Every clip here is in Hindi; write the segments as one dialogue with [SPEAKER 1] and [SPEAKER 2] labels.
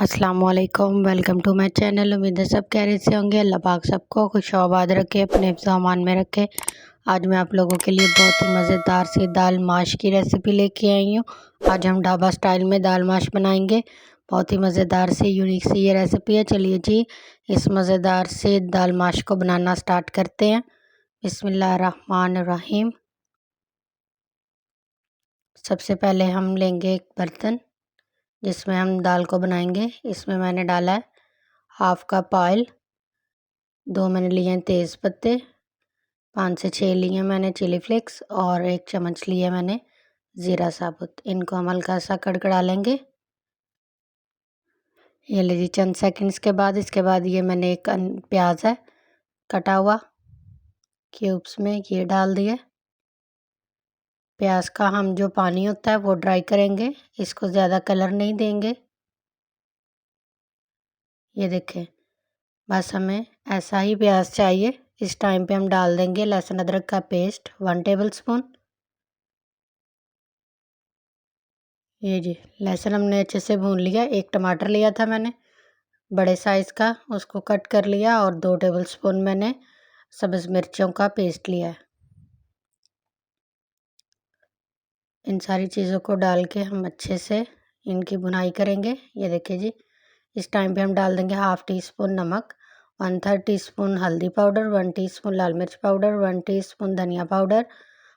[SPEAKER 1] अस्सलामुअलैकुम, वेलकम टू माय चैनल। उम्मीद है सब खैरियत से होंगे। अल्लाह पाक सबको खुशआबाद रखे, अपने हिफ्ज़ अमान में रखे। आज मैं आप लोगों के लिए बहुत ही मज़ेदार सी दाल माश की रेसिपी लेके आई हूँ। आज हम ढाबा स्टाइल में दाल माश बनाएंगे। बहुत ही मज़ेदार सी यूनिक सी ये रेसिपी है। चलिए जी, इस मज़ेदार से दाल माश को बनाना स्टार्ट करते हैं। बिस्मिल्लाहिर्रहमानिर्रहीम। सबसे पहले हम लेंगे एक बर्तन जिसमें हम दाल को बनाएंगे। इसमें मैंने डाला है हाफ कप ऑयल, 2 मैंने लिए हैं तेज़ पत्ते, 5 से 6 लिए हैं मैंने चिली फ्लेक्स और 1 चम्मच लिए मैंने ज़ीरा साबुत। इनको हम हल्का सा कड़कड़ा लेंगे। ये लीजिए चंद सेकंड्स के बाद इसके बाद ये मैंने एक प्याज है कटा हुआ क्यूब्स में ये डाल दिए। प्याज का हम जो पानी होता है वो ड्राई करेंगे, इसको ज़्यादा कलर नहीं देंगे। ये देखें, बस हमें ऐसा ही प्याज चाहिए। इस टाइम पे हम डाल देंगे लहसुन अदरक का पेस्ट 1 टेबलस्पून। ये जी लहसुन हमने अच्छे से भून लिया। एक टमाटर लिया था मैंने बड़े साइज़ का, उसको कट कर लिया और 2 टेबलस्पून मैंने सब्ज़ मिर्चों का पेस्ट लिया है। इन सारी चीज़ों को डाल के हम अच्छे से इनकी भुनाई करेंगे। ये देखिए जी, इस टाइम पे हम डाल देंगे हाफ़ टी स्पून नमक, 1/3 टीस्पून हल्दी पाउडर, 1 टीस्पून लाल मिर्च पाउडर, 1 टीस्पून धनिया पाउडर,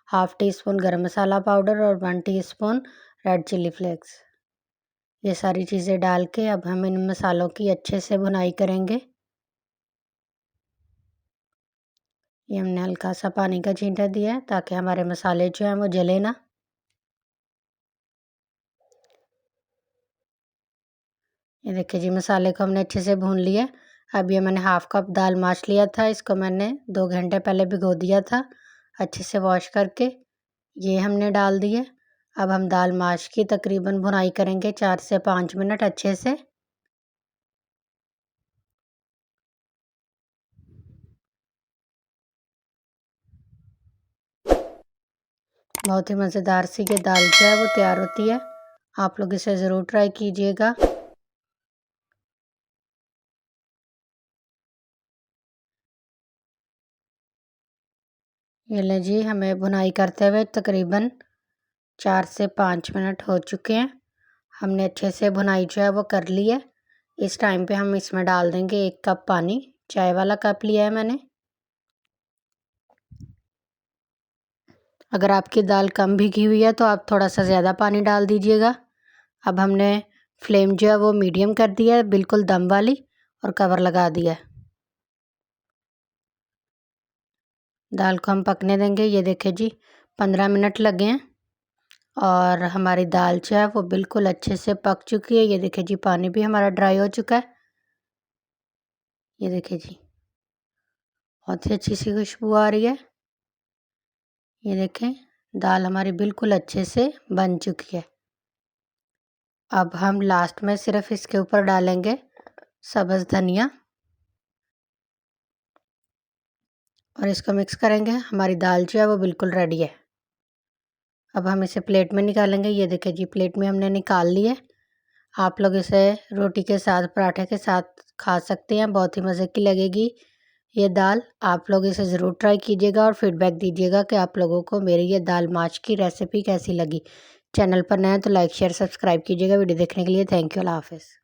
[SPEAKER 1] हाफ़ टी स्पून गरम मसाला पाउडर और 1 टीस्पून रेड चिली फ्लेक्स। ये सारी चीज़ें डाल के अब हम इन मसालों की अच्छे से भुनाई करेंगे। ये हमने हल्का सा पानी का छींटा दिया है ताकि हमारे मसाले जो हैं वो जले ना। ये देखिए जी, मसाले को हमने अच्छे से भून लिया। अब ये मैंने हाफ़ कप दाल माश लिया था, इसको मैंने 2 घंटे पहले भिगो दिया था अच्छे से वॉश करके। ये हमने डाल दिए। अब हम दाल माश की तकरीबन भुनाई करेंगे 4 से 5 मिनट अच्छे से। बहुत ही मज़ेदार सी ये दाल जो है वो तैयार होती है। आप लोग इसे ज़रूर ट्राई कीजिएगा। ये ले जी, हमें भुनाई करते हुए तकरीबन 4 से 5 मिनट हो चुके हैं। हमने अच्छे से भुनाई जो है वो कर ली है। इस टाइम पे हम इसमें डाल देंगे 1 कप पानी, चाय वाला कप लिया है मैंने। अगर आपकी दाल कम भीगी हुई है तो आप थोड़ा सा ज़्यादा पानी डाल दीजिएगा। अब हमने फ्लेम जो है वो मीडियम कर दिया है, बिल्कुल दम वाली, और कवर लगा दिया है। दाल को हम पकने देंगे। ये देखिए जी, 15 मिनट लगे हैं और हमारी दाल जो है वो बिल्कुल अच्छे से पक चुकी है। ये देखिए जी, पानी भी हमारा ड्राई हो चुका है। ये देखिए जी, बहुत ही अच्छी सी खुशबू आ रही है। ये देखें, दाल हमारी बिल्कुल अच्छे से बन चुकी है। अब हम लास्ट में सिर्फ इसके ऊपर डालेंगे सब्ज़ धनिया और इसको मिक्स करेंगे। हमारी दाल जो है वो बिल्कुल रेडी है। अब हम इसे प्लेट में निकालेंगे। ये देखिए जी, प्लेट में हमने निकाल ली है। आप लोग इसे रोटी के साथ, पराठे के साथ खा सकते हैं। बहुत ही मज़े की लगेगी ये दाल। आप लोग इसे ज़रूर ट्राई कीजिएगा और फीडबैक दीजिएगा कि आप लोगों को मेरी ये दाल माश की रेसिपी कैसी लगी। चैनल पर नए हैं तो लाइक शेयर सब्सक्राइब कीजिएगा। वीडियो देखने के लिए थैंक यू। अल्लाह हाफ़िज़।